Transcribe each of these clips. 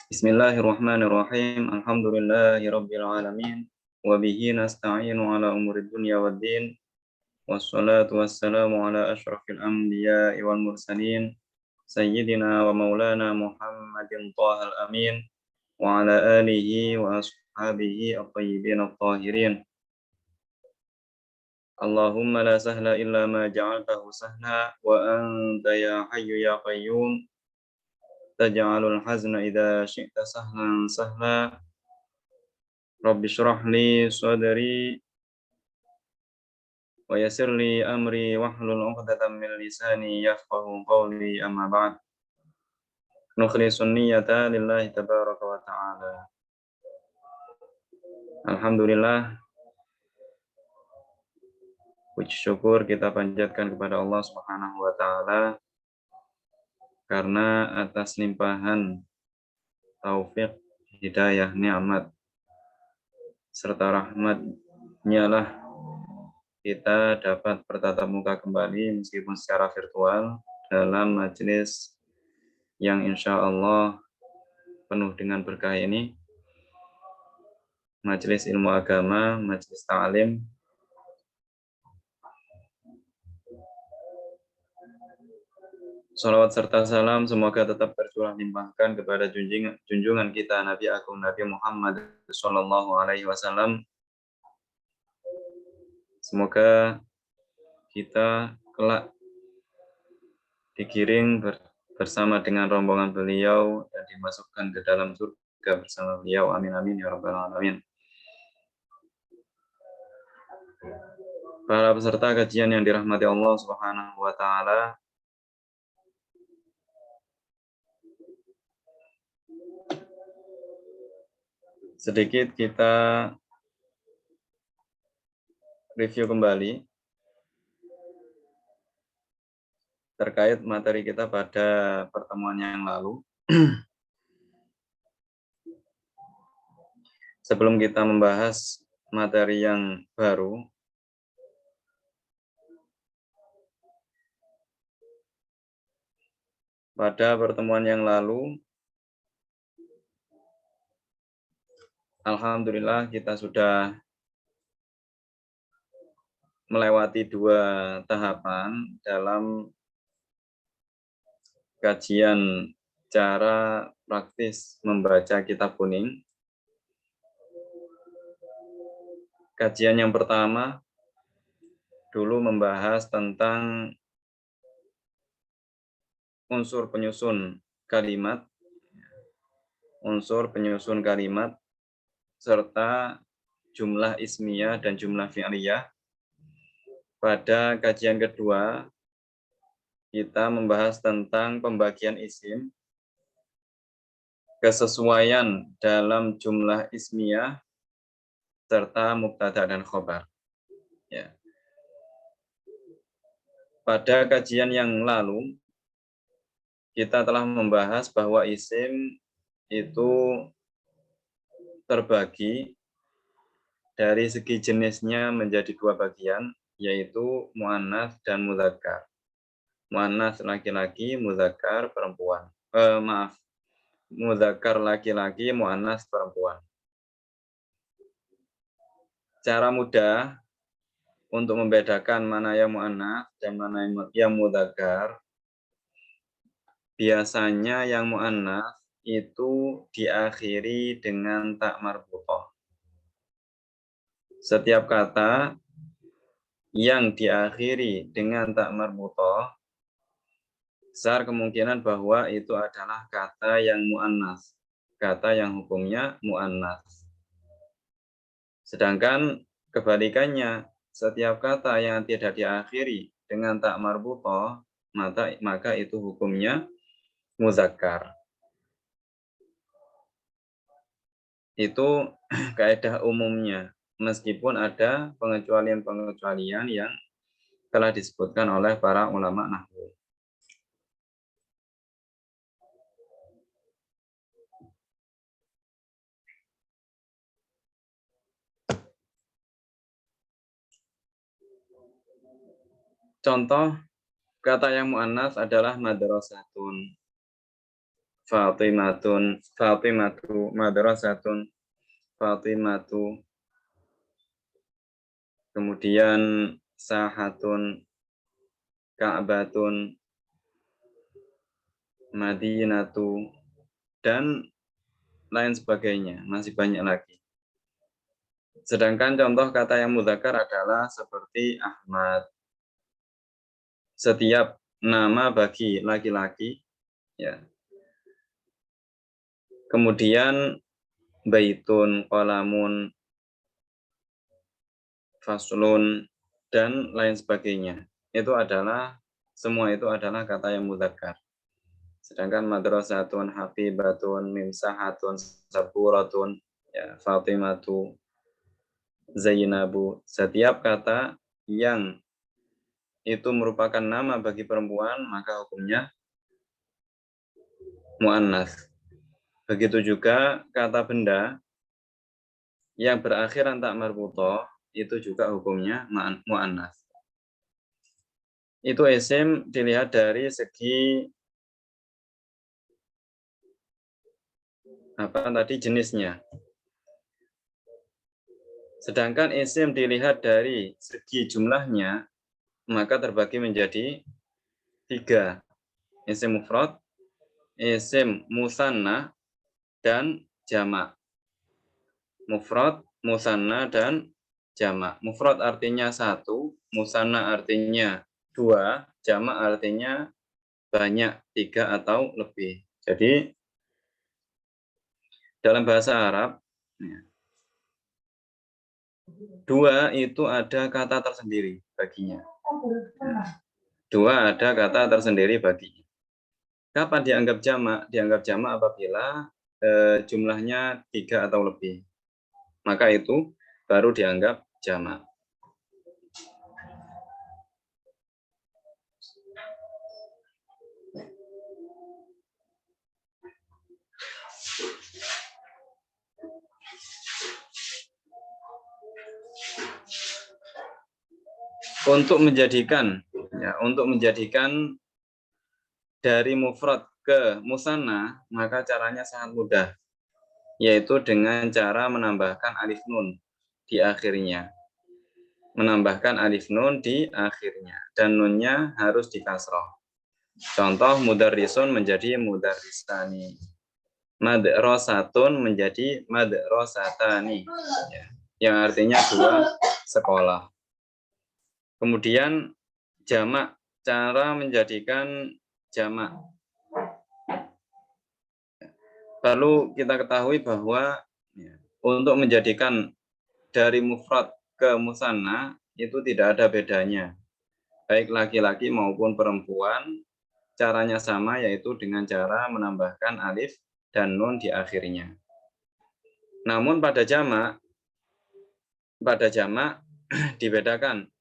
Bismillahirrahmanirrahim. Alhamdulillahirabbil alamin. Wa bihi nasta'inu ala umuri dunya waddin. Wassalatu wassalamu ala asyrafil anbiya'i wal mursalin. Sayyidina wa maulana Muhammadin thahal amin. Wa ala alihi wa ashabihi at-tayyibin at-tahirin. Allahumma la sahla illa ma ja'altahu sahla wa anta ya hayyu ya qayyum taj'alul hazna idza syi'ta sahlan sahla. Rabbi syrah li sadri wa yassir li amri wahlul 'uqdatam min lisani yafqahu qawli, amma ba'd. Nukhlisun niyyata lillahi tabaraka wa ta'ala. Alhamdulillah, puji syukur kita panjatkan kepada Allah Subhanahu wa taala karena atas limpahan taufik, hidayah, nikmat serta rahmat-Nya lah kita dapat bertatap muka kembali meskipun secara virtual dalam majelis yang insya Allah penuh dengan berkah ini, majelis ilmu agama, majelis ta'lim. Salawat serta salam semoga tetap tercurah limpahkan kepada junjungan kita Nabi Agung Nabi Muhammad Sallallahu Alaihi Wasallam. Semoga kita kelak digiring bersama dengan rombongan beliau dan dimasukkan ke dalam surga bersama beliau. Amin amin ya rabbal alamin. Para peserta kajian yang dirahmati Allah Subhanahu wa taala, sedikit kita review kembali terkait materi kita pada pertemuan yang lalu. Sebelum kita membahas materi yang baru, pada pertemuan yang lalu, alhamdulillah kita sudah melewati 2 tahapan dalam kajian cara praktis membaca kitab kuning. Kajian yang pertama dulu membahas tentang unsur penyusun kalimat, serta jumlah ismiyah dan jumlah fi'liyah. Pada kajian kedua, kita membahas tentang pembagian isim, kesesuaian dalam jumlah ismiyah, serta mubtada dan khobar. Ya. Pada kajian yang lalu, kita telah membahas bahwa isim itu terbagi dari segi jenisnya menjadi 2 bagian, yaitu muannats dan mudzakkar. Muannats laki-laki, mudzakkar perempuan. Mudzakkar laki-laki, muannats perempuan. Cara mudah untuk membedakan mana yang muannats dan mana yang mudzakkar, biasanya yang muannats itu diakhiri dengan ta marbutah. Setiap kata yang diakhiri dengan ta marbutah, besar kemungkinan bahwa itu adalah kata yang muannats, kata yang hukumnya muannats. Sedangkan kebalikannya, setiap kata yang tidak diakhiri dengan ta marbutah, maka itu hukumnya muzakkar. Itu kaidah umumnya, meskipun ada pengecualian-pengecualian yang telah disebutkan oleh para ulama nahwu. Contoh kata yang muannats adalah madrasatun. Fatimatu madrasatun, Fatimatu, kemudian sahatun, Ka'batun, Madinatu, dan lain sebagainya, masih banyak lagi. Sedangkan contoh kata yang mudzakkar adalah seperti Ahmad. Setiap nama bagi laki-laki, ya. Kemudian baitun, qalamun, faslun, dan lain sebagainya. Semua itu adalah kata yang mudzakkar. Sedangkan madrasatun, hafibatun, mimsahatun, saburatun, ya, Fatimatu, Zainabu, setiap kata yang itu merupakan nama bagi perempuan, maka hukumnya mu'annas. Begitu juga kata benda yang berakhiran tak marbutoh, itu juga hukumnya mu'annas. Itu isim dilihat dari segi jenisnya. Sedangkan isim dilihat dari segi jumlahnya, maka terbagi menjadi 3. Isim mufrad, isim musanna, dan jamak. Mufrad, musanna, dan jamak. Mufrad artinya 1, musanna artinya 2, jamak artinya banyak, 3 atau lebih. Jadi dalam bahasa Arab, 2 itu ada kata tersendiri baginya. 2 ada kata tersendiri baginya. Kapan dianggap jamak? Dianggap jamak apabila jumlahnya 3 atau lebih. Maka itu baru dianggap jamak. Untuk menjadikan dari mufrad ke musanna, maka caranya sangat mudah, yaitu dengan cara menambahkan alif nun di akhirnya. Menambahkan alif nun di akhirnya, dan nunnya harus dikasroh. Contoh mudarrisun menjadi mudarrisani, madrasatun menjadi madrasatani, yang artinya 2 sekolah. Kemudian jamak, cara menjadikan jamak. Perlu kita ketahui bahwa untuk menjadikan dari mufrad ke musanna itu tidak ada bedanya. Baik laki-laki maupun perempuan, caranya sama, yaitu dengan cara menambahkan alif dan nun di akhirnya. Namun pada jamak dibedakan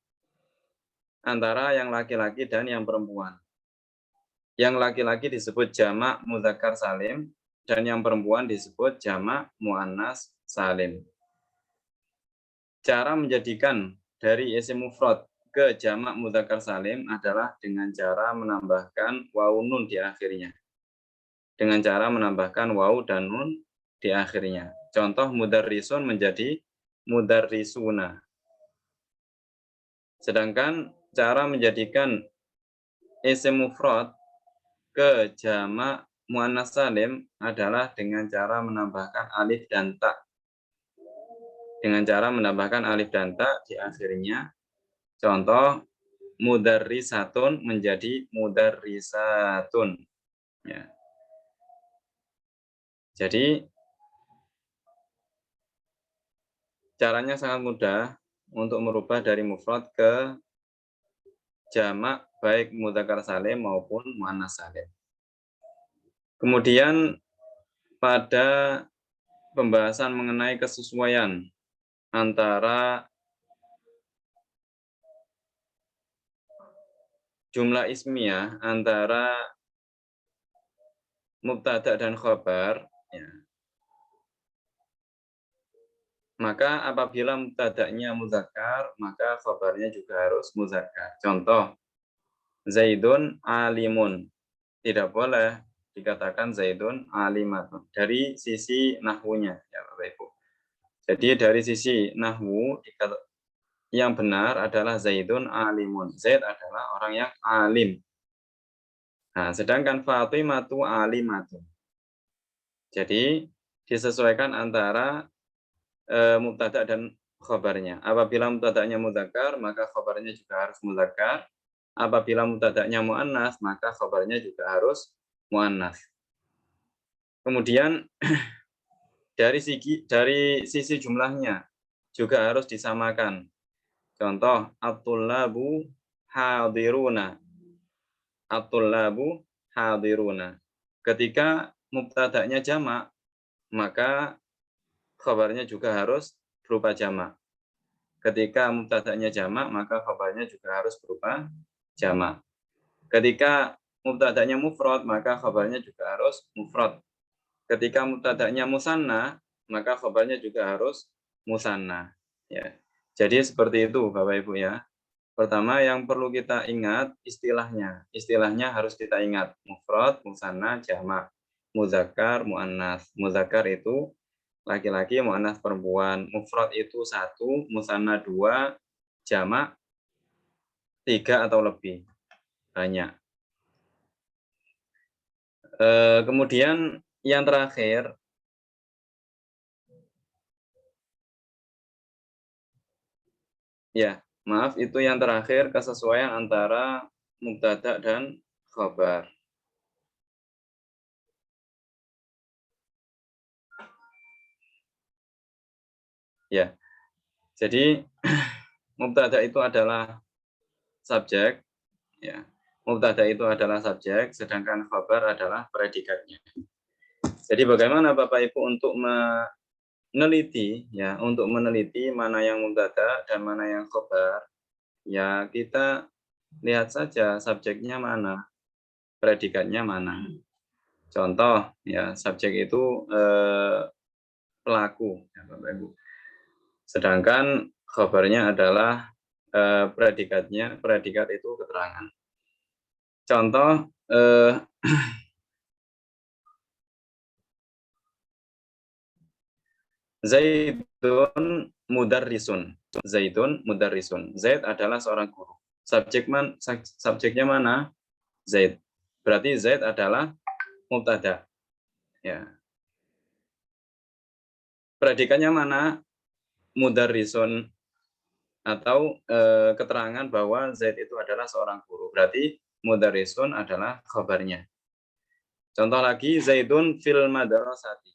antara yang laki-laki dan yang perempuan. Yang laki-laki disebut jamak mudzakkar salim, dan yang perempuan disebut jamak muannas salim. Cara menjadikan dari isim mufrad ke jamak mudzakkar salim adalah dengan cara menambahkan waw nun di akhirnya. Dengan cara menambahkan waw dan nun di akhirnya. Contoh mudarrisun menjadi mudarrisuna. Sedangkan cara menjadikan isim mufrad ke jamak muannas salim adalah dengan cara menambahkan alif dan ta. Dengan cara menambahkan alif dan ta di akhirnya. Contoh mudarrisatun menjadi mudarrisatun. Ya. Jadi caranya sangat mudah untuk merubah dari mufrad ke jamak baik mudzakkar salim maupun muannas salim. Kemudian pada pembahasan mengenai kesesuaian antara jumlah ismiyah antara mubtada dan khabar, ya. Maka apabila mubtada'nya muzakkar, maka khabarnya juga harus muzakkar. Contoh, Zaidun alimun. Tidak boleh dikatakan Zaidun alimatun. Dari sisi nahwunya, ya Bapak Ibu. Jadi dari sisi nahwu yang benar adalah Zaidun alimun. Zaid adalah orang yang alim. Nah, sedangkan Fatimatu alimatun. Jadi disesuaikan antara mubtada dan khabarnya. Apabila mubtada'nya mudzakkar, maka khabarnya juga harus mudzakkar. Apabila mubtada'nya muannas, maka khabarnya juga harus muannas. Kemudian dari sisi jumlahnya juga harus disamakan. Contoh, at-tullabu hadiruna. At-tullabu hadiruna. Ketika mubtada'nya jamak, maka khabarnya juga harus berupa jamak. Ketika mubtada'nya jamak, maka khabarnya juga harus berupa jamak. Ketika mubtada'nya mufrad, maka khabarnya juga harus mufrad. Ketika mubtada'nya musanna, maka khabarnya juga harus musanna. Ya. Jadi seperti itu Bapak Ibu ya. Pertama yang perlu kita ingat istilahnya. Istilahnya harus kita ingat. Mufrad, musanna, jamak. Muzakkar, muannas. Muzakkar itu laki-laki, muannas perempuan. Mufrad itu 1, musanna 2, jamak 3 atau lebih. Banyak. Kemudian yang terakhir, ya, maaf itu yang terakhir kesesuaian antara mubtada dan khabar. Ya. Jadi mubtada itu adalah subjek, ya. Mubtada itu adalah subjek, sedangkan khabar adalah predikatnya. Jadi bagaimana Bapak Ibu untuk meneliti, ya, untuk meneliti mana yang mubtada dan mana yang khabar? Ya, kita lihat saja subjeknya mana, predikatnya mana. Contoh, ya, subjek itu pelaku, ya, Bapak Ibu. Sedangkan khabarnya adalah predikat itu keterangan. Contoh, Zaidun mudarrisun. Zaidun mudarrisun. Zaid adalah seorang guru. Subjeknya mana? Zaid. Berarti Zaid adalah mubtada. Ya. Predikatnya mana? Mudarrisun atau keterangan bahwa Zaid itu adalah seorang guru. Berarti mudarrisun adalah khabarnya. Contoh lagi, Zaidun fil madrasati.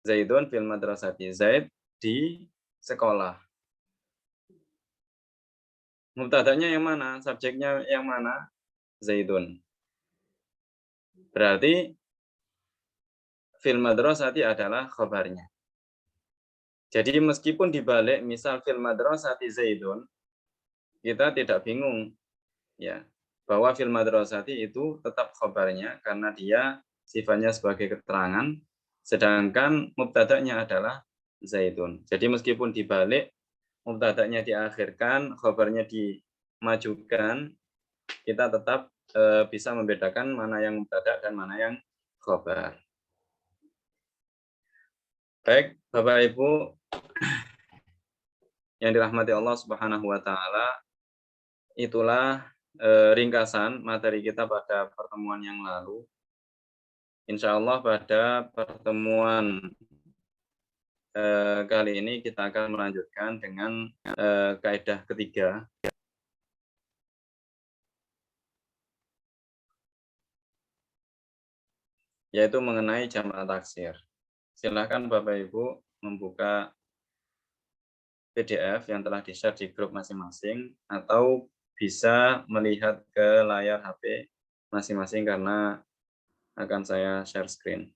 Zaidun fil madrasati. Zaid di sekolah. Mubtadanya yang mana? Subjeknya yang mana? Zaidun. Berarti fil madrasati adalah khabarnya. Jadi meskipun dibalik misal fil madrasati Zaidun, kita tidak bingung ya bahwa fil madrasati itu tetap khabarnya karena dia sifatnya sebagai keterangan, sedangkan mubtada'nya adalah Zaidun. Jadi meskipun dibalik, mubtada'nya diakhirkan, khabarnya dimajukan, kita tetap bisa membedakan mana yang mubtada dan mana yang khabar. Baik, Bapak Ibu yang dirahmati Allah Subhanahu wa taala, itulah ringkasan materi kita pada pertemuan yang lalu. Insya Allah pada pertemuan kali ini kita akan melanjutkan dengan kaidah ketiga, yaitu mengenai jamak taksir. Silakan Bapak Ibu membuka PDF yang telah di-share di grup masing-masing atau bisa melihat ke layar HP masing-masing karena akan saya share screen.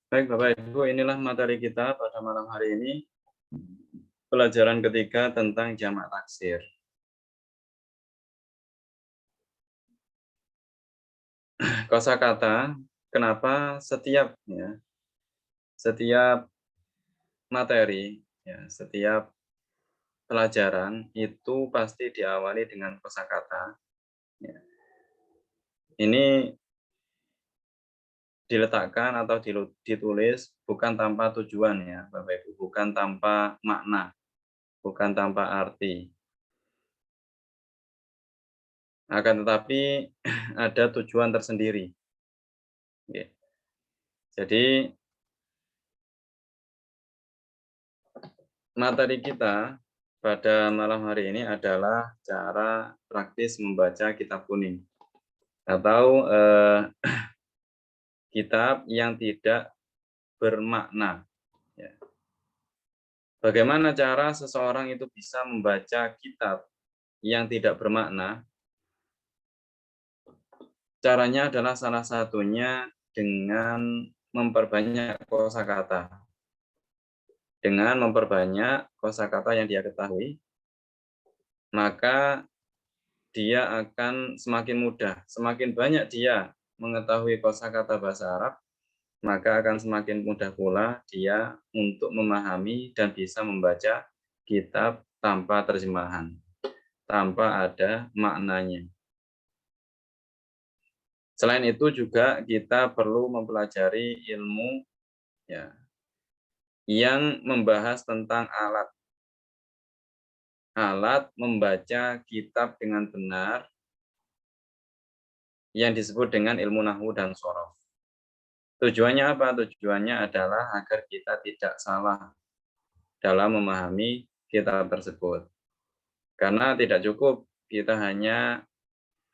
Baik Bapak Ibu, inilah materi kita pada malam hari ini, pelajaran ketiga tentang jamak taksir. Kosakata, kenapa setiap materi, ya, setiap pelajaran itu pasti diawali dengan kosakata. Ya. Ini diletakkan atau ditulis bukan tanpa tujuan ya, Bapak Ibu, bukan tanpa makna, bukan tanpa arti. Akan tetapi ada tujuan tersendiri. Ya. Jadi materi kita pada malam hari ini adalah cara praktis membaca kitab kuning atau kitab yang tidak bermakna. Ya. Bagaimana cara seseorang itu bisa membaca kitab yang tidak bermakna? Caranya adalah salah satunya dengan memperbanyak kosakata. Dengan memperbanyak kosakata yang dia ketahui, maka dia akan semakin mudah. Semakin banyak dia mengetahui kosakata bahasa Arab, maka akan semakin mudah pula dia untuk memahami dan bisa membaca kitab tanpa terjemahan, tanpa ada maknanya. Selain itu juga kita perlu mempelajari ilmu ya, yang membahas tentang alat membaca kitab dengan benar yang disebut dengan ilmu nahwu dan shorof. Tujuannya apa? Tujuannya adalah agar kita tidak salah dalam memahami kitab tersebut. Karena tidak cukup kita hanya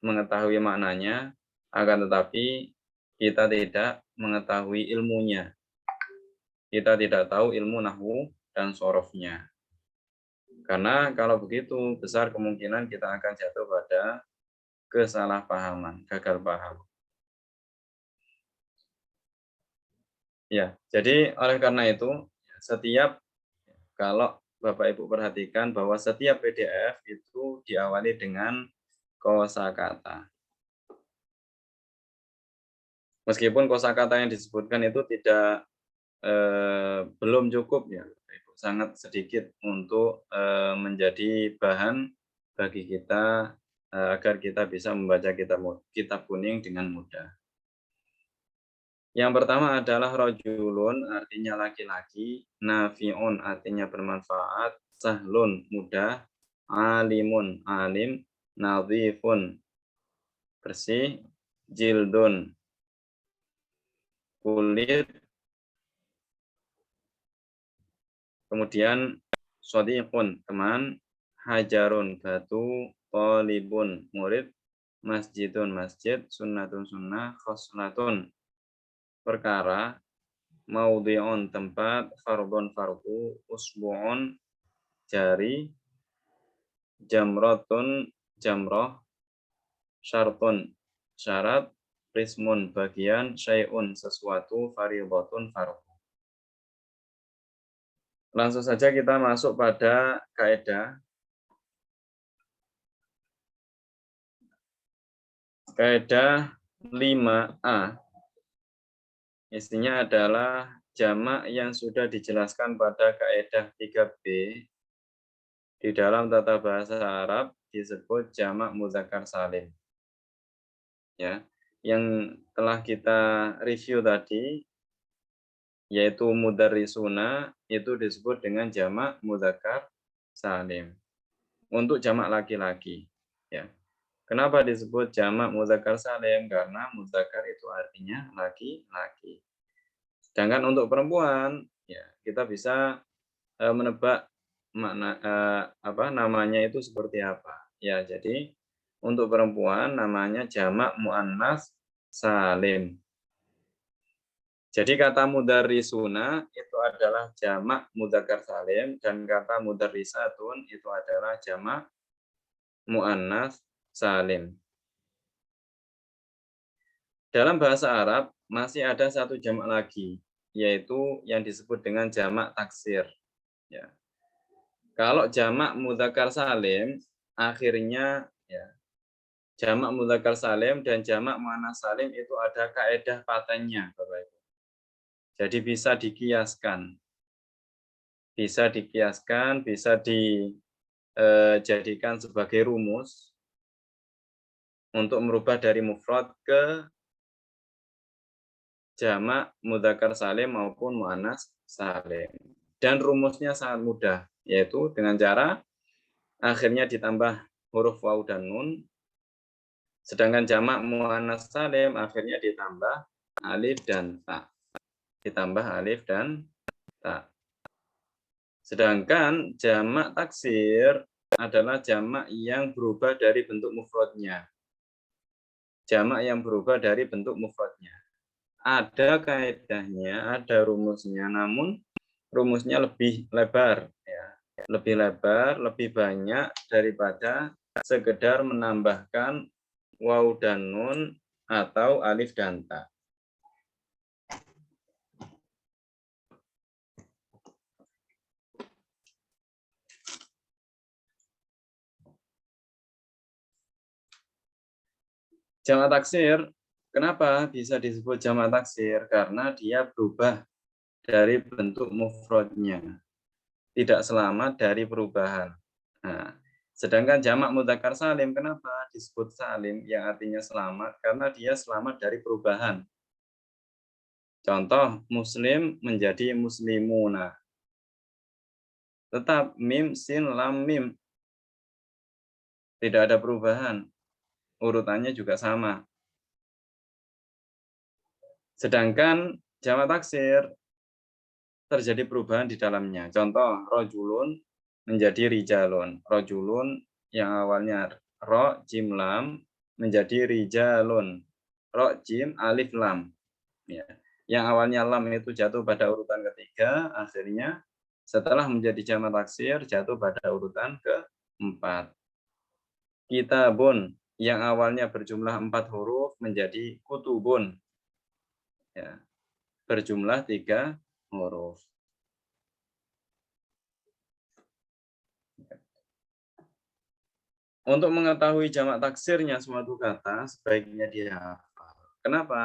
mengetahui maknanya, akan tetapi kita tidak mengetahui ilmunya. Kita tidak tahu ilmu nahwu dan sorofnya. Karena kalau begitu, besar kemungkinan kita akan jatuh pada kesalahpahaman, gagal paham. Ya, jadi oleh karena itu, kalau Bapak Ibu perhatikan bahwa setiap PDF itu diawali dengan kosakata. Meskipun kosakata yang disebutkan itu belum cukup ya, sangat sedikit untuk menjadi bahan bagi kita agar kita bisa membaca kitab kuning dengan mudah. Yang pertama adalah rojulun artinya laki-laki, nafi'un artinya bermanfaat, sahlun mudah, alimun alim, nadhifun bersih, jildun kulit, kemudian shodiqun teman, hajarun batu, tolibun murid, masjidun masjid, sunnatun sunnah, khoslatun perkara, maudhi'un tempat, fardun fardu, usbu'un jari, jamrotun jamroh, syartun syarat, prismun bagian, syai'un sesuatu, fardhotun fardu. Langsung saja kita masuk pada kaidah. Kaidah 5A. Isinya adalah jamak yang sudah dijelaskan pada kaidah 3B di dalam tata bahasa Arab disebut jamak mudzakkar salim. Ya, yang telah kita review tadi yaitu mudarrisuna itu disebut dengan jamak mudzakkar salim. Untuk jamak laki-laki, ya. Kenapa disebut jamak mudzakkar salim? Karena mudzakkar itu artinya laki-laki. Sedangkan untuk perempuan, ya kita bisa menebak makna namanya itu seperti apa. Ya, jadi untuk perempuan namanya jamak muannas salim. Jadi kata mudarrisuna itu adalah jamak mudzakkar salim dan kata mudarrisatun itu adalah jamak muannas salim. Dalam bahasa Arab masih ada satu jamak lagi, yaitu yang disebut dengan jamak taksir. Ya. Kalau jamak mudzakkar salim, akhirnya ya, jamak mudzakkar salim dan jamak muannats salim itu ada kaedah patennya, Bapak Ibu. Jadi bisa dikiaskan. Bisa dikiaskan, bisa dijadikan sebagai rumus untuk merubah dari mufrad ke jamak mudzakkar salim maupun muannats salim. Dan rumusnya sangat mudah, yaitu dengan cara akhirnya ditambah huruf waw dan nun, sedangkan jamak muannats salim akhirnya ditambah alif dan ta. Ditambah alif dan ta. Sedangkan jamak taksir adalah jamak yang berubah dari bentuk mufradnya. Jamak yang berubah dari bentuk mufradnya. Ada kaedahnya, ada rumusnya, namun rumusnya lebih lebar, ya. Lebih lebar, lebih banyak daripada sekedar menambahkan waw dan nun atau alif dan ta. Jamak taksir, kenapa bisa disebut jamak taksir? Karena dia berubah dari bentuk mufradnya, tidak selamat dari perubahan. Nah, sedangkan jamak mudzakkar salim, kenapa disebut salim yang artinya selamat? Karena dia selamat dari perubahan. Contoh, muslim menjadi muslimuna. Tetap mim, sin, lam, mim. Tidak ada perubahan. Urutannya juga sama. Sedangkan jamak taksir terjadi perubahan di dalamnya. Contoh, rojulun menjadi rijalun. Rojulun yang awalnya ro, jim, lam menjadi rijalun. Ro, jim, alif, lam. Ya. Yang awalnya lam itu jatuh pada urutan ketiga, akhirnya setelah menjadi jamak taksir jatuh pada urutan keempat. Kitabun yang awalnya berjumlah 4 huruf menjadi kutubun. Ya. Berjumlah 3 huruf. Untuk mengetahui jamak taksirnya suatu kata, sebaiknya dia hafal. Kenapa?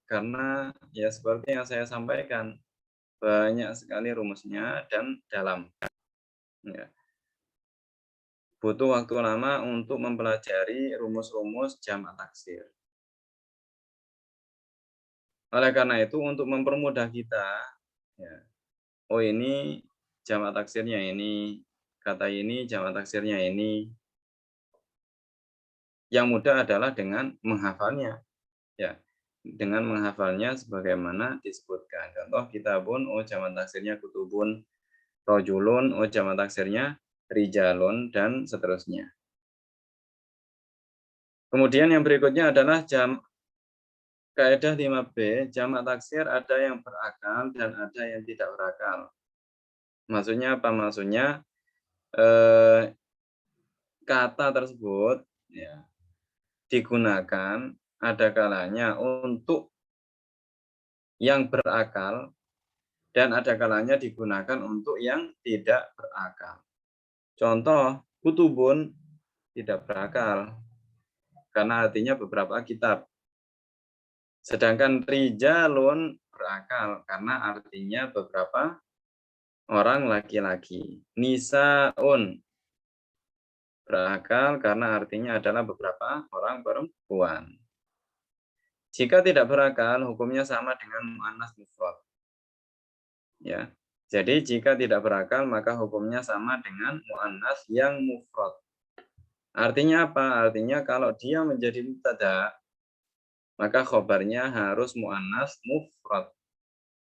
Karena ya seperti yang saya sampaikan, banyak sekali rumusnya dan dalam. Ya. Butuh waktu lama untuk mempelajari rumus-rumus jamak taksir. Oleh karena itu, untuk mempermudah kita, ya, oh ini jamak taksirnya ini, kata ini jamak taksirnya ini. Yang mudah adalah dengan menghafalnya. Ya, dengan menghafalnya sebagaimana disebutkan. Contoh kitabun, oh jamak taksirnya kutubun, rojulun, oh jamak taksirnya rijalun, dan seterusnya. Kemudian yang berikutnya adalah kaidah 5B, jamak taksir ada yang berakal dan ada yang tidak berakal. Maksudnya apa? Maksudnya kata tersebut ya, digunakan ada kalanya untuk yang berakal dan ada kalanya digunakan untuk yang tidak berakal. Contoh, kutubun tidak berakal karena artinya beberapa kitab. Sedangkan rijalun berakal karena artinya beberapa orang laki-laki. Nisaun berakal karena artinya adalah beberapa orang perempuan. Jika tidak berakal, hukumnya sama dengan muannats mufrad. Ya. Jadi jika tidak berakal, maka hukumnya sama dengan muannats yang mufrad. Artinya apa? Artinya kalau dia menjadi mubtada, maka khobarnya harus muannats mufrad.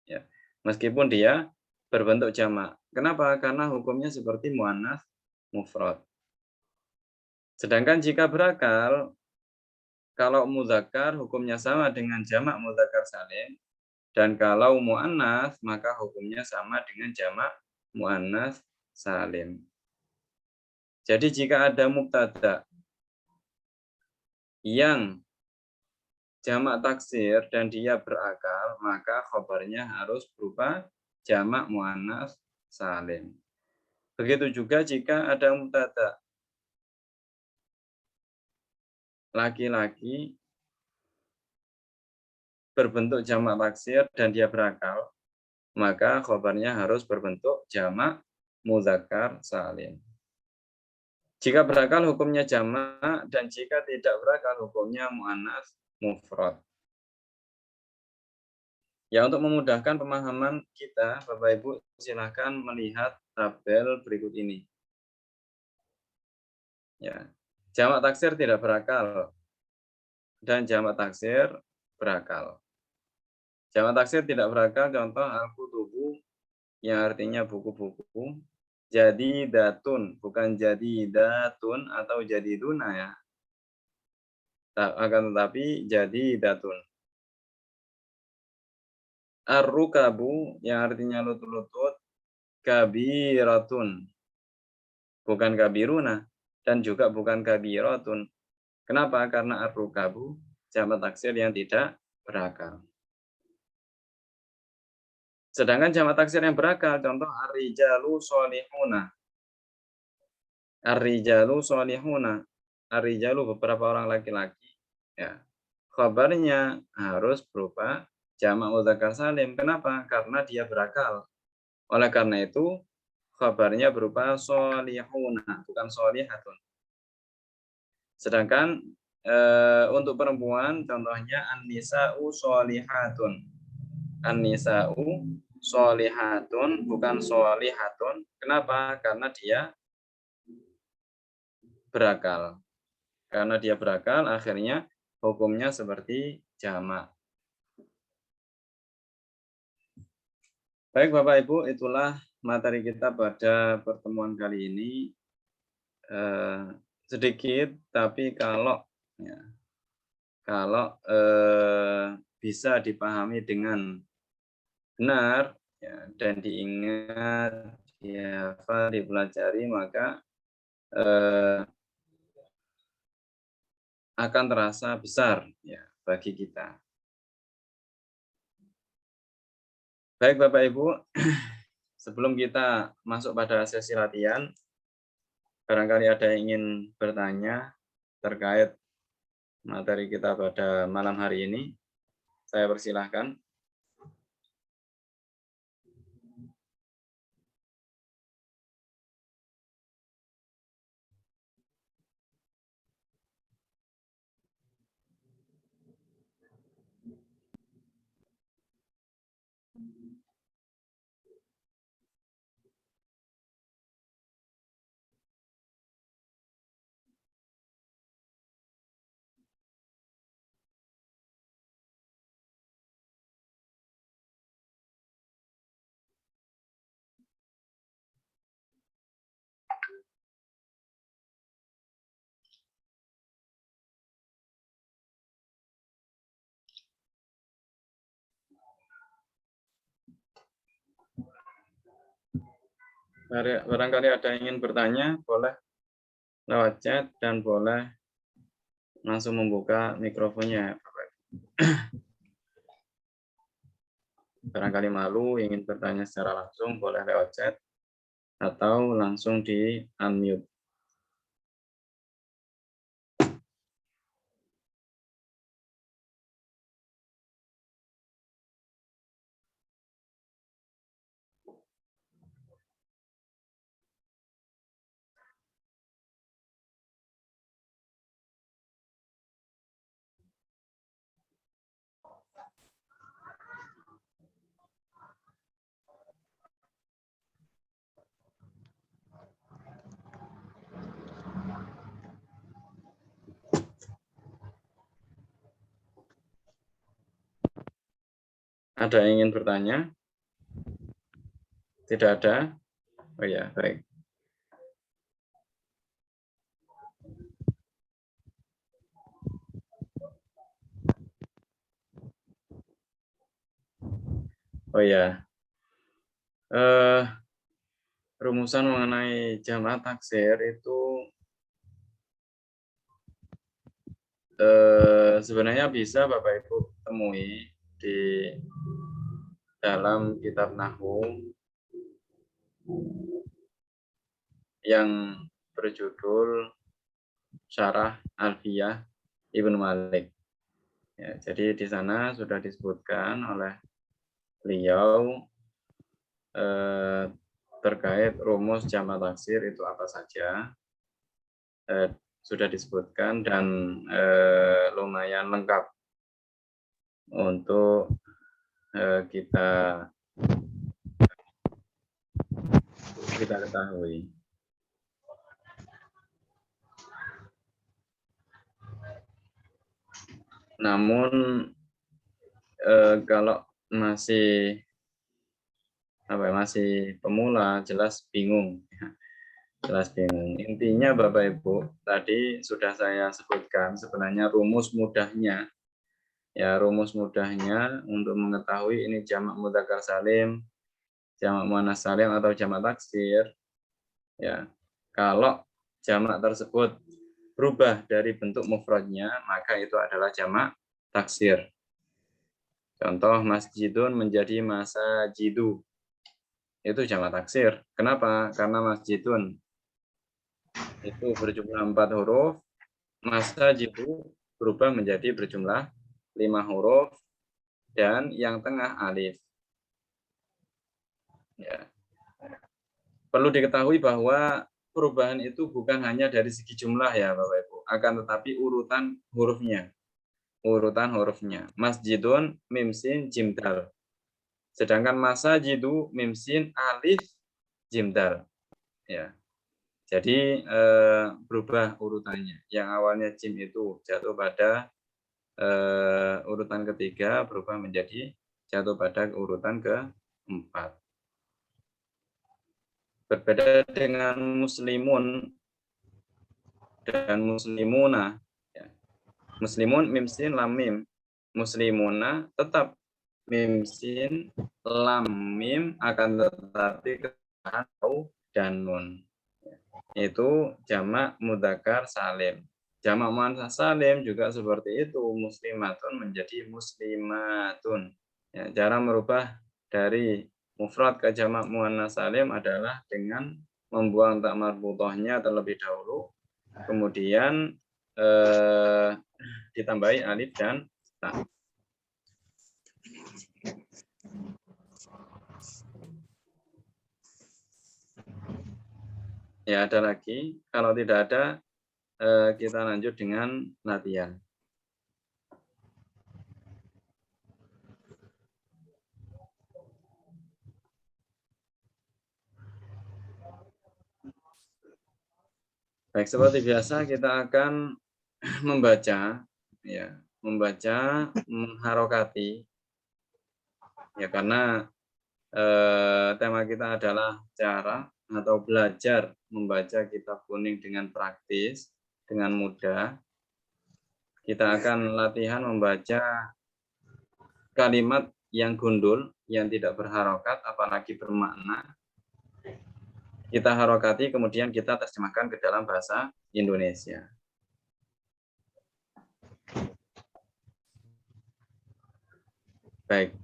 Ya. Meskipun dia berbentuk jamak. Kenapa? Karena hukumnya seperti muannats mufrad. Sedangkan jika berakal, kalau mudzakkar hukumnya sama dengan jamak mudzakkar salim, dan kalau muannats maka hukumnya sama dengan jamak muannats salim. Jadi jika ada mubtada yang jamak taksir dan dia berakal, maka khabarnya harus berupa jamak muannats salim. Begitu juga jika ada mubtada laki-laki berbentuk jamak taksir dan dia berakal, maka khabarnya harus berbentuk jamak muzakkar salim. Jika berakal hukumnya jamak dan jika tidak berakal hukumnya muannats mufrad. Ya, untuk memudahkan pemahaman kita, Bapak Ibu silahkan melihat tabel berikut ini. Ya, jamak taksir tidak berakal dan jamak taksir berakal. Jamak taksir tidak berakal contoh al-kutubu yang artinya buku-buku. Jadi datun, bukan jadi datun atau jadi duna ya. Akan tetapi jadi datun. Ar-rukabu yang artinya lutut-lutut, kabiratun, bukan kabiruna, dan juga bukan kabiratun. Kenapa? Karena ar-rukabu jamak taksir yang tidak berakal. Sedangkan jamak taksir yang berakal, contoh ar-rijalu sholihuna. Ar-rijalu sholihuna. Ar-rijalu beberapa orang laki-laki. Ya. Khabarnya harus berupa jamak mudzakkar salim. Kenapa? Karena dia berakal. Oleh karena itu, khabarnya berupa sholihuna, bukan sholihatun. Sedangkan untuk perempuan, contohnya an-nisa'u sholihatun. An-nisa'u sholihatun, bukan sholihatun. Kenapa? Karena dia berakal. Karena dia berakal, akhirnya hukumnya seperti jamak. Baik Bapak Ibu, itulah materi kita pada pertemuan kali ini. Sedikit, tapi kalau bisa dipahami dengan benar ya, dan diingat, dihafal, dipelajari, maka akan terasa besar ya bagi kita. Baik Bapak Ibu, sebelum kita masuk pada sesi latihan, barangkali ada yang ingin bertanya terkait materi kita pada malam hari ini. Saya persilahkan. Barangkali ada yang ingin bertanya, boleh lewat chat dan boleh langsung membuka mikrofonnya. Barangkali malu ingin bertanya secara langsung, boleh lewat chat atau langsung di unmute. Ada yang ingin bertanya? Tidak ada? Oh ya, baik. Oh ya, rumusan mengenai jamak taksir itu Sebenarnya bisa Bapak Ibu temui di dalam kitab Nahwu yang berjudul Syarah Alfiyah Ibnu Malik. Ya, jadi di sana sudah disebutkan oleh beliau terkait rumus jamak taksir itu apa saja, sudah disebutkan dan lumayan lengkap untuk kita ketahui. Namun kalau masih pemula jelas bingung. Jelas bingung. Intinya Bapak Ibu, tadi sudah saya sebutkan sebenarnya rumus mudahnya. Ya, rumus mudahnya untuk mengetahui ini jamak mudzakkar salim, jamak muannats salim atau jamak taksir. Ya. Kalau jamak tersebut berubah dari bentuk mufradnya, maka itu adalah jamak taksir. Contoh masjidun menjadi masajidu. Itu jamak taksir. Kenapa? Karena masjidun itu berjumlah 4 huruf, masajidu berubah menjadi berjumlah 5 huruf, dan yang tengah alif. Ya. Perlu diketahui bahwa perubahan itu bukan hanya dari segi jumlah ya Bapak Ibu, akan tetapi urutan hurufnya. Urutan hurufnya. Masjidun, mim sin, jim dal. Sedangkan masajidu, mim sin, alif, jim dal. Ya. Jadi berubah urutannya. Yang awalnya jim itu jatuh pada urutan ketiga, berubah menjadi jatuh pada urutan keempat. Berbeda dengan muslimun dan muslimuna. Ya. Muslimun mim sin lam mim. Muslimuna tetap mim sin lam mim, akan tetapi ketahan au dan nun. Itu jamak mudzakkar salim. Jamak muannats salim juga seperti itu, muslimatun menjadi muslimatun. Ya, cara merubah dari mufrad ke jamak muannats salim adalah dengan membuang tak marbuthahnya terlebih dahulu, kemudian ditambahi alif dan ta. Ya, ada lagi. Kalau tidak ada, kita lanjut dengan latihan. Baik, seperti biasa kita akan membaca, ya, mengharokati, ya, karena tema kita adalah cara atau belajar membaca kitab kuning dengan praktis, dengan mudah. Kita akan latihan membaca kalimat yang gundul, yang tidak berharokat, apalagi bermakna. Kita harokati, kemudian kita terjemahkan ke dalam bahasa Indonesia. Baik.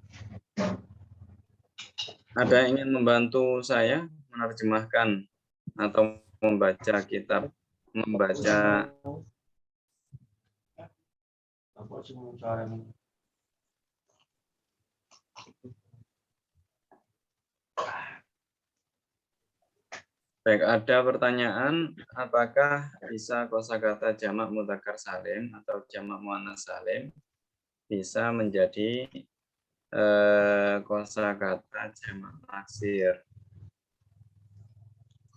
Ada yang ingin membantu saya menerjemahkan atau membaca kitab, membaca Baik, ada pertanyaan, apakah bisa kosakata jamak mudzakkar salim atau jamak muannats salim bisa menjadi kosakata jamak taksir?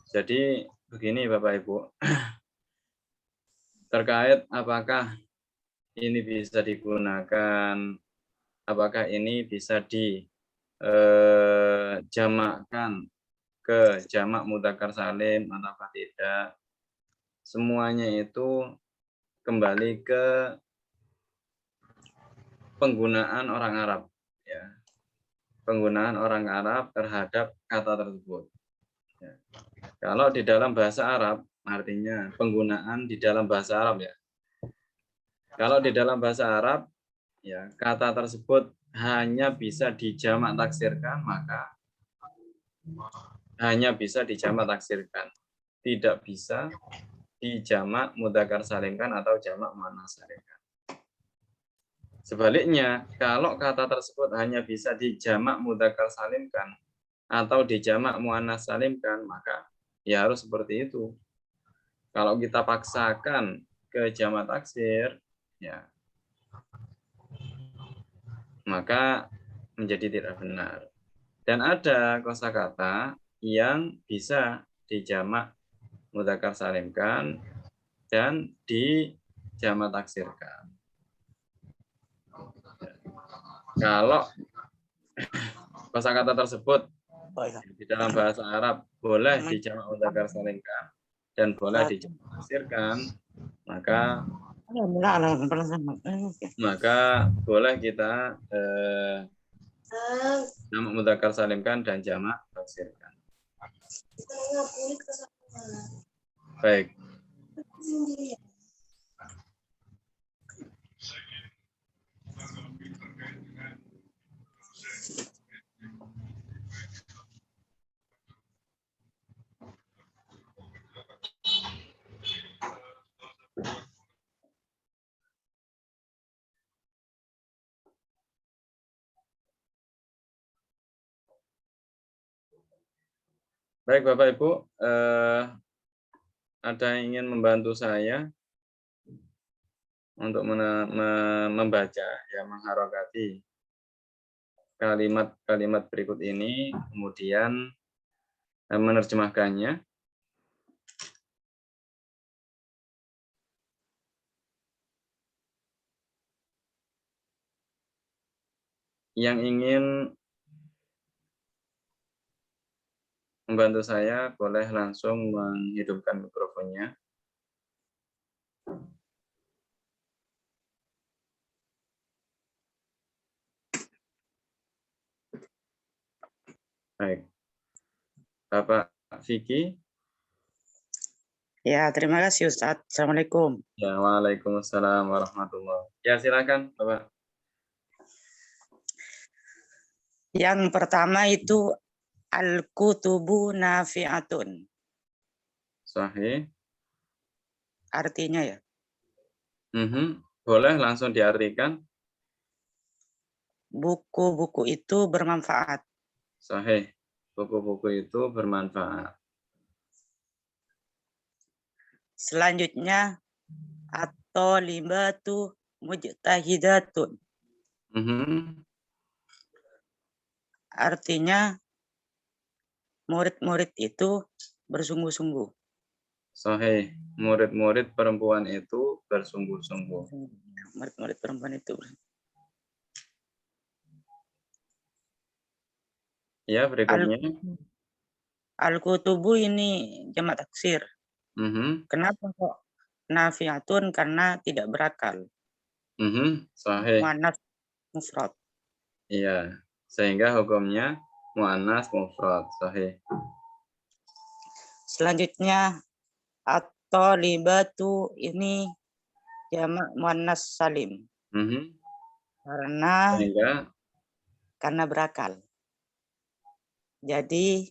Jadi begini Bapak Ibu, terkait apakah ini bisa digunakan, apakah ini bisa dijamakkan ke jamak mudzakkar salim atau tidak, semuanya itu kembali ke penggunaan orang Arab, ya. Penggunaan orang Arab terhadap kata tersebut. Ya. Kalau di dalam bahasa Arab, artinya penggunaan di dalam bahasa Arab, ya. Kalau di dalam bahasa Arab, ya kata tersebut hanya bisa dijamak taksirkan, maka hanya bisa dijamak taksirkan. Tidak bisa dijamak mudzakkar salimkan atau jamak muannats salimkan. Sebaliknya, kalau kata tersebut hanya bisa dijamak mudzakkar salimkan atau dijamak muannats salimkan, maka ya harus seperti itu. Kalau kita paksakan ke jamak taksir, ya maka menjadi tidak benar. Dan ada kosakata yang bisa dijamak mudzakkar salimkan dan dijamak taksirkan. Kalau kosakata tersebut di dalam bahasa Arab boleh dijamak mudzakkar salimkan dan boleh dijamak taksirkan, maka boleh kita jamak mudzakkar salimkan dan jamak taksirkan. Baik. Baik Bapak Ibu, ada yang ingin membantu saya untuk membaca, ya mengharokati kalimat-kalimat berikut ini, kemudian menerjemahkannya. Yang ingin membantu saya boleh langsung menghidupkan mikrofonnya. Baik. Bapak Vicky. Ya, terima kasih Ustadz. Assalamualaikum. Ya, waalaikumsalam warahmatullahi. Ya, silakan Bapak. Yang pertama itu al-kutubu nafi'atun. Sahih. Artinya ya. Boleh langsung diartikan. Buku-buku itu bermanfaat. Sahih. Buku-buku itu bermanfaat. Selanjutnya atau libatu mujtahidatun. Artinya murid-murid itu bersungguh-sungguh. Sahih. Murid-murid perempuan itu bersungguh-sungguh. Murid-murid perempuan itu. Ya, berikutnya. Al-kutubu ini jamak taksir. Kenapa kok nafi'atun? Karena tidak berakal. Sahih. Muannats mufrad. Iya, sehingga hukumnya muannas mufrad. Sahih. Selanjutnya atau libatu ini jamak muannas salim. Karena berakal. Jadi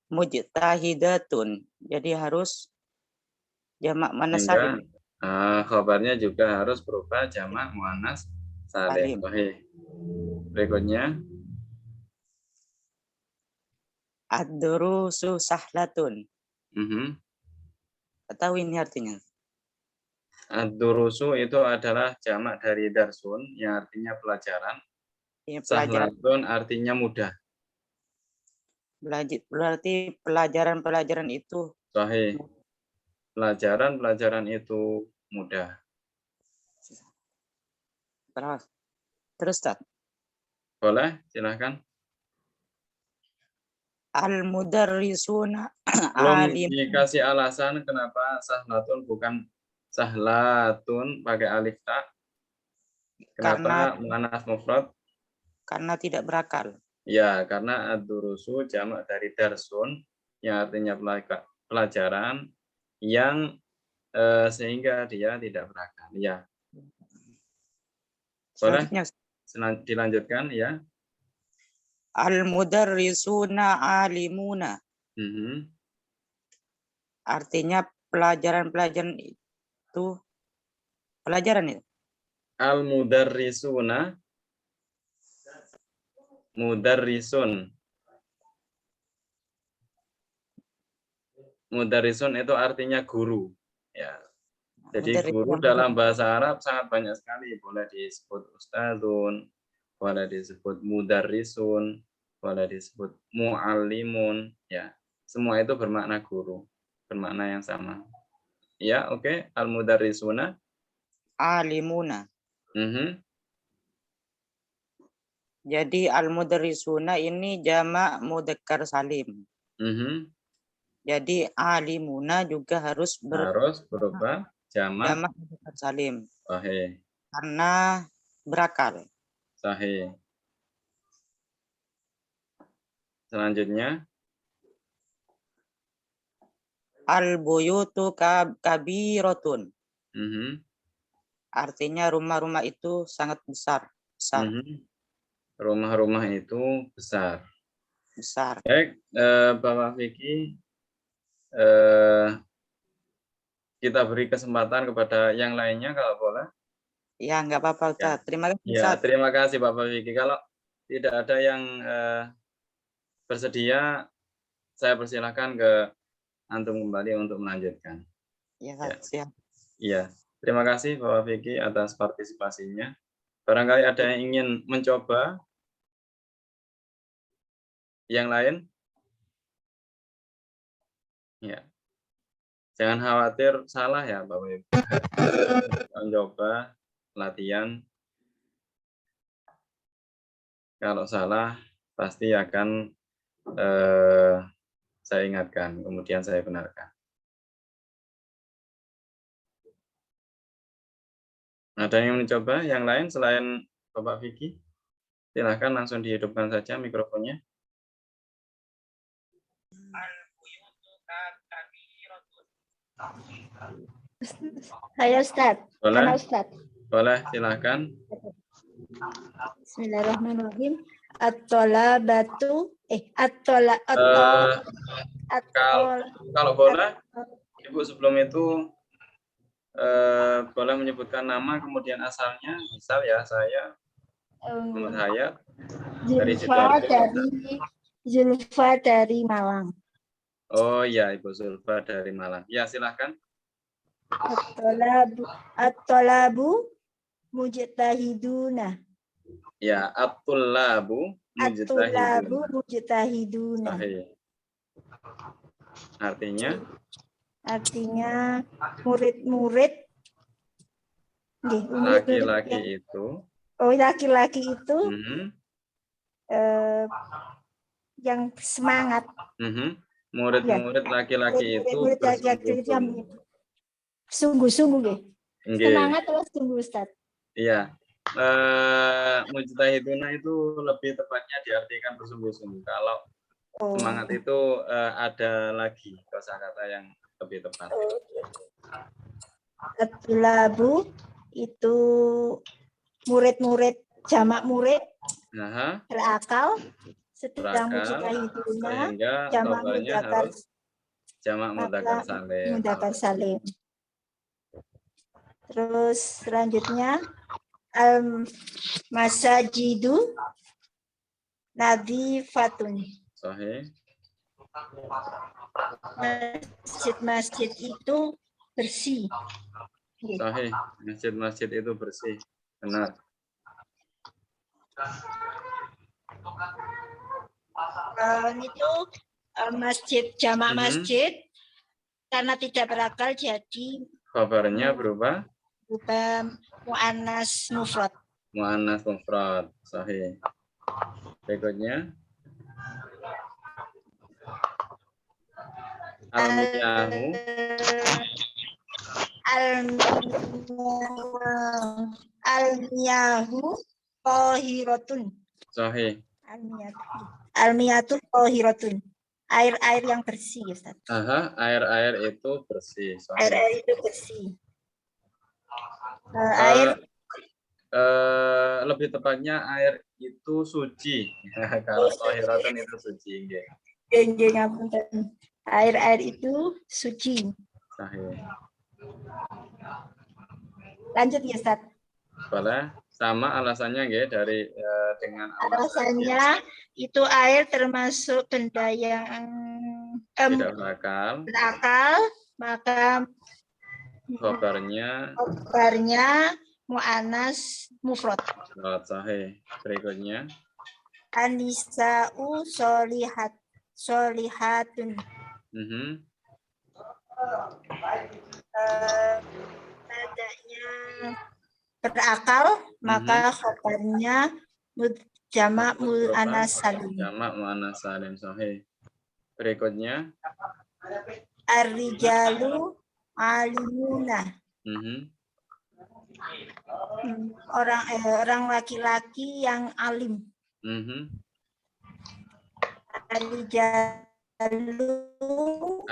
mujtahidatun. Jadi harus jamak muannas salim. Khabarnya juga harus berupa jamak muannas salim. Sahih. Berikutnya. Ad-durusu sahlatun. Tahu ini artinya? Ad-durusu itu adalah jamak dari darsun yang artinya pelajaran. Sahlatun artinya mudah. Berarti pelajaran-pelajaran itu. Sahih. Pelajaran-pelajaran itu mudah. Terus Ustaz. Boleh, silahkan. Al-mudarrisuna belum dikasih alasan kenapa sahlatun bukan sahlatun pakai alif ta. Kenapa muannas mufrad? Karena tidak berakal. Ya, karena ad-durusu jamak dari darsun yang artinya pelajaran yang sehingga dia tidak berakal. Ya, boleh Selanjutnya, dilanjutkan ya. al-mudarrisuna alimuna. Artinya pelajaran-pelajaran itu pelajaran itu. Al-mudarrisuna, mudarrisun. Mudarrisun itu artinya guru. Ya. Jadi guru dalam bahasa Arab sangat banyak sekali. Boleh disebut ustadzun, boleh disebut mudarrisun, boleh disebut muallimun. Ya, semua itu bermakna guru, bermakna yang sama. Ya, oke. Al-mudarrisuna Alimuna. Jadi al-mudarrisuna ini jamak mudzakkar salim. Jadi alimuna juga harus berupa jamak mudzakkar salim. Sahih. Karena berakal. Sahih. Selanjutnya Al-buyutu kabiratun. Artinya rumah-rumah itu sangat besar. Rumah-rumah itu besar. Baik, Bapak Vicky, kita beri kesempatan kepada yang lainnya kalau boleh. Ya, nggak apa-apa, Ustaz. Ya. Terima kasih, Ustaz. Ya, terima kasih Bapak Vicky. Kalau tidak ada yang bersedia, saya persilahkan ke antum kembali untuk melanjutkan. Ya, siap. Iya, terima kasih Bapak Vicky atas partisipasinya. Barangkali ada yang ingin mencoba yang lain? Ya. Jangan khawatir salah ya Bapak Ibu. Mencoba latihan. Kalau salah pasti akan saya ingatkan, kemudian saya benarkan. Ada yang mencoba yang lain selain Bapak Vicky? Silahkan langsung dihidupkan saja mikrofonnya. Saya Ustaz. Boleh? Ustaz. Boleh, silahkan. Bismillahirrahmanirrahim. At-tolabatu, kalau boleh, Ibu sebelum itu boleh menyebutkan nama kemudian asalnya. Misal ya saya Muhammad Hayat dari Zulfa dari Malang. Oh ya, Ibu Zulfa dari Malang. Ya, silahkan. At-tolabu mujtahiduna. Ya, at-tullabu mujtahiduna. Artinya? Artinya murid-murid. Laki-laki itu. Oh, laki-laki itu yang semangat. Murid-murid laki-laki itu sungguh-sungguh. Semangat atau sungguh, Ustaz? Iya. Mujtahiduna itu lebih tepatnya diartikan bersungguh-sungguh. Kalau semangat itu ada lagi kosakata yang lebih tepat. At-tulabu itu murid-murid, jamak murid berakal, sedang mujtahiduna jamak mudzakkar salim. Terus selanjutnya al-masajidu nadhifatun. Sahih. Masjid-masjid itu bersih. Sahih, masjid-masjid itu bersih. Benar. Itu masjid, jamak masjid karena tidak berakal jadi kabarnya berupa mu'annas mufrad. Mu'annas mufrad, sahih. Berikutnya al-miyahu tahiratun. Sahih. Al-miyatu tahiratun. Air-air yang bersih, Ustaz. Aha, air-air itu bersih. Air-air itu bersih. Lebih tepatnya air itu suci. Kalau tohiratun itu suci. Air-air itu suci. Sahih. Lanjut ya, Ustaz. Boleh. Sama alasannya ya dari dengan alasannya itu air termasuk benda yang tidak berakal, maka khobarnya mu'anas mufrad. Sahih. Berikutnya Anisa'u solihatun. Adanya berakal, maka khobarnya jamak mu'anas salim. Jamak mu'anas salim. Sahih. Berikutnya Ar-rijalu alimuna. Orang laki-laki yang alim.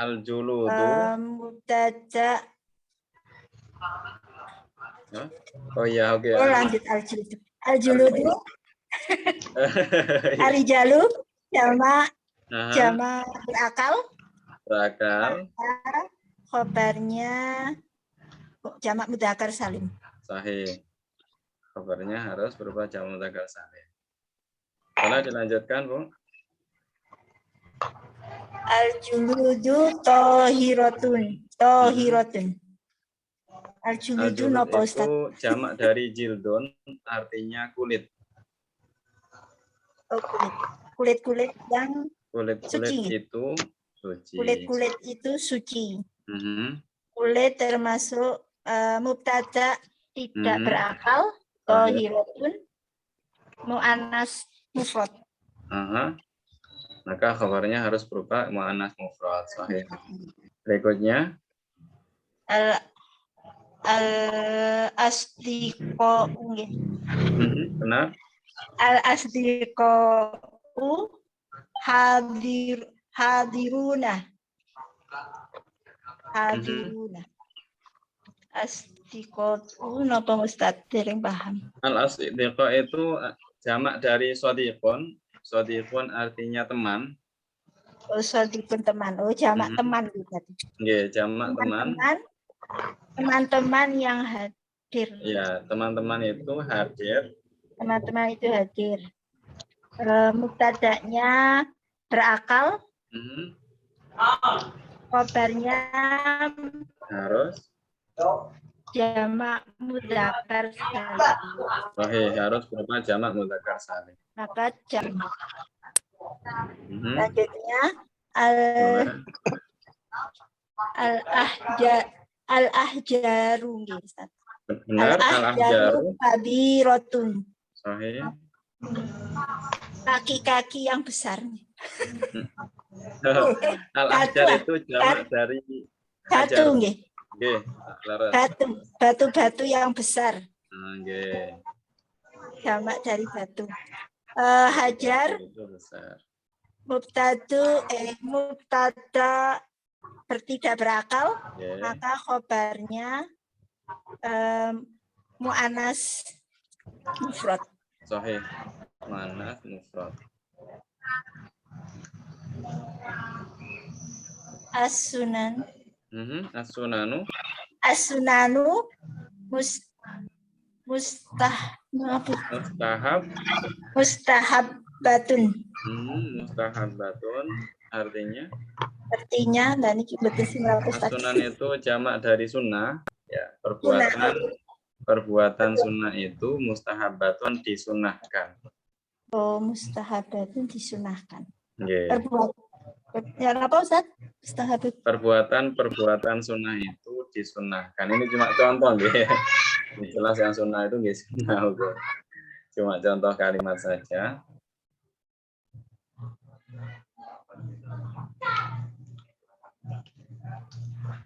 Al-juludu mubtada. Oh ya, oke. Lanjut al-juludu. Ar-rijalu jamak berakal. Khobarnya jamak mudzakkar salim. Sahih. Khobarnya harus berupa jamak mudzakkar salim. Boleh dilanjutkan, Bu? Al-juludu tohiratun. Al-juludu napa, Ustaz? Itu jamak dari jildun, artinya kulit. Oh, kulit yang Kulit-kulit suci. itu suci. Kulit-kulit itu suci. Kulit termasuk mubtada tidak berakal, tohiratun, mu'annas mufrad. Maka khabarnya harus berupa mu'annas mufrad. Sahih. Berikutnya al-asdiqo. Benar. Al-asdiqo hadiruna. Asdiqo napa Ustaz? Dereng paham. Al-asdiqo itu jamak dari sadiqun. Sadiqun artinya teman. Oh, sadiqun teman. Oh, jamak teman berarti. Nggih, jamak teman. Teman-teman yang hadir. Ya, teman-teman itu hadir. Teman-teman itu hadir. Mubtada'nya berakal. Khobarnya harus jamak mudzakkar salim. Sahih, harus berupa jamak mudzakkar salim. Maka jamak. Selanjutnya al-ahjaru. Benar, al-ahjaru kabiratun. Sahih. Kaki-kaki yang besar. Al-ahjar itu jamak dari batu, nggih. Batu-batu yang besar. Nggih. Jamak dari batu. Hajar mubtada bertidak berakal, maka khobarnya mu'annas mufrad. Sahih. Mu'annas mufrad. As-sunan. As-sunanu. As-sunanu mustahabbatun. Mustahabbatun artinya dan iki betul sing as-sunan itu jamak dari sunnah, ya, perbuatan sunnah itu mustahabbatun disunahkan. Oh, mustahabbatun disunahkan. Yeah. Ya apa Ustaz? Perbuatan sunnah itu disunahkan. Ini cuma contoh nggih. Jelas yang sunnah itu nggih sunnah. Cuma contoh kalimat saja.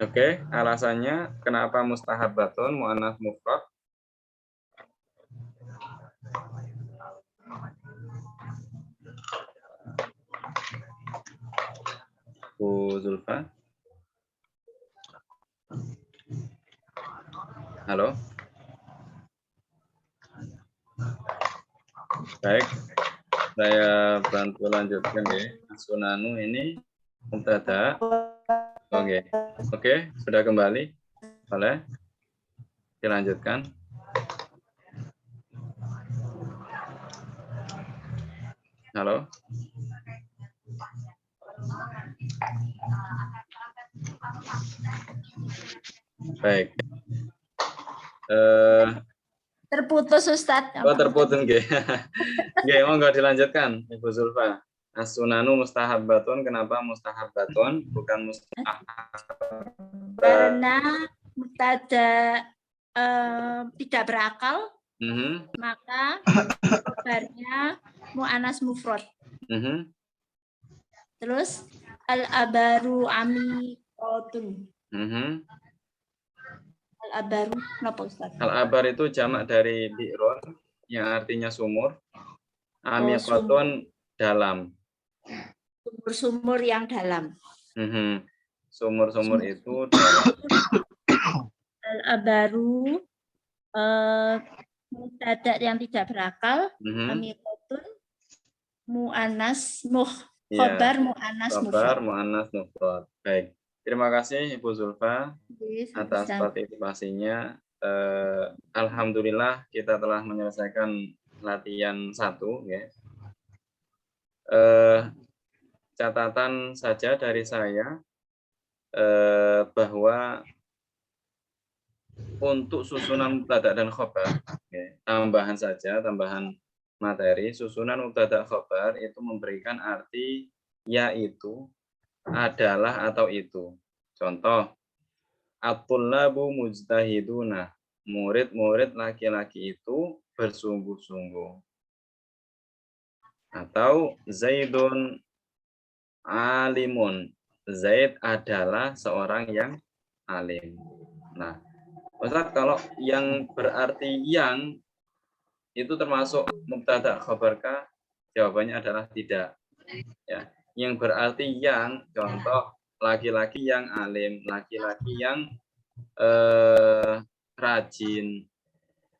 Oke, alasannya kenapa mustahabbatun mu'annas mufrad? Bu Zulfa. Halo. Baik, saya bantu lanjutkan ya. As-sunanu ini mubtada. Oke, sudah kembali. Boleh dilanjutkan. Halo. Baik. Terputus Ustadz. Oh, terputus nggih. Nggih, monggo dilanjutkan Ibu Zulfa. As-sunanu mustahabbatun. Kenapa mustahabbatun bukan mustahab? Karena mubtada tidak berakal, maka kabarnya mu'anas mufrad. Terus al-abaru amikotun. Al-abaru kenapa Ustaz? Al-abar itu jamak dari bi'ron yang artinya sumur. Amikotun dalam. Sumur-sumur yang dalam. Sumur-sumur itu dalam. Al-abaru mubtada yang tidak berakal, amikotun mu'anas khobar mu'anas mufrad. Mu'anas mufrad. Baik. Terima kasih Ibu Zulfa atas partisipasinya. Alhamdulillah kita telah menyelesaikan latihan 1 ya. Catatan saja dari saya bahwa untuk susunan mubtada dan khobar, tambahan materi, susunan mubtada khobar itu memberikan arti yaitu, adalah atau itu. Contoh, at-tullabu mujtahiduna, murid-murid laki-laki itu bersungguh-sungguh. Atau Zaidun alimun, Zaid adalah seorang yang alim. Nah, Ustaz, kalau yang berarti yang itu termasuk mubtada khabarkah? Jawabannya adalah tidak. Ya, yang berarti yang, contoh laki-laki yang alim, laki-laki yang rajin,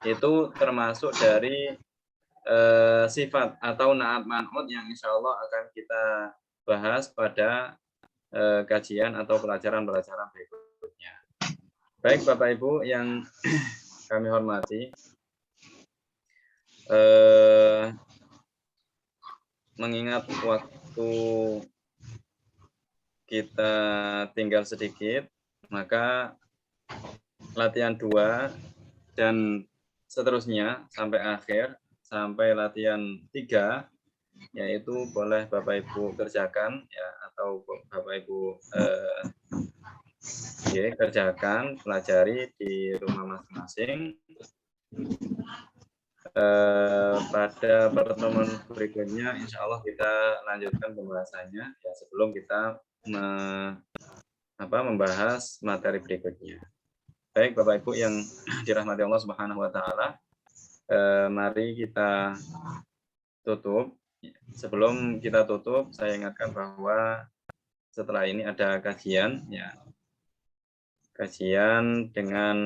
itu termasuk dari sifat atau naat man'ut yang insya Allah akan kita bahas pada kajian atau pelajaran-pelajaran berikutnya. Baik Bapak Ibu yang kami hormati, mengingat waktu kita tinggal sedikit, maka latihan 2 dan seterusnya sampai akhir, sampai latihan 3, yaitu boleh Bapak Ibu kerjakan ya, atau Bapak Ibu kerjakan, pelajari di rumah masing-masing. Pada pertemuan berikutnya insya Allah kita lanjutkan pembahasannya ya, sebelum kita membahas materi berikutnya. Baik Bapak Ibu yang dirahmati Allah Subhanahu wa taala, mari kita tutup. Sebelum kita tutup, saya ingatkan bahwa setelah ini ada kajian ya. Kajian dengan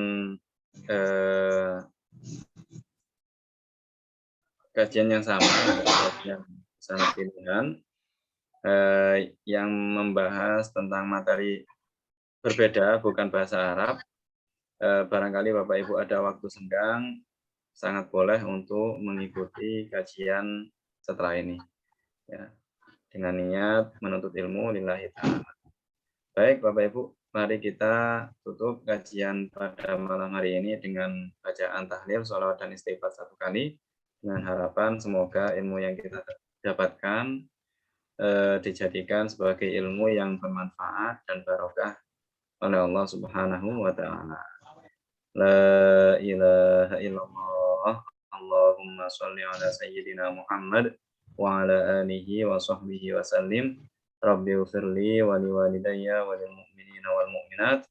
kajian yang sama, kajian sanad pilihan yang membahas tentang materi berbeda, bukan bahasa Arab. Barangkali Bapak Ibu ada waktu senggang, sangat boleh untuk mengikuti kajian setelah ini. Ya, dengan niat menuntut ilmu lillahi ta'ala. Baik Bapak Ibu, mari kita tutup kajian pada malam hari ini dengan bacaan tahlil, sholawat dan istighfar 1 kali, dengan harapan semoga ilmu yang kita dapatkan dijadikan sebagai ilmu yang bermanfaat dan barokah oleh Allah Subhanahu wa taala. La ilaha illallah. Allahumma sholli ala sayyidina Muhammad wa ala alihi wa sahbihi wa sallim. Rabbi ufirli wa liwalidayya wa lil mu'minina wal mu'minat.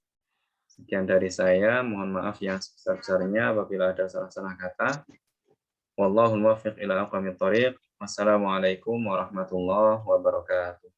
Sekian dari saya, mohon maaf yang sebesar-besarnya apabila ada salah-salah kata. Wallahul muwaffiq ila aqwamit thoriq. Wassalamualaikum warahmatullahi wabarakatuh.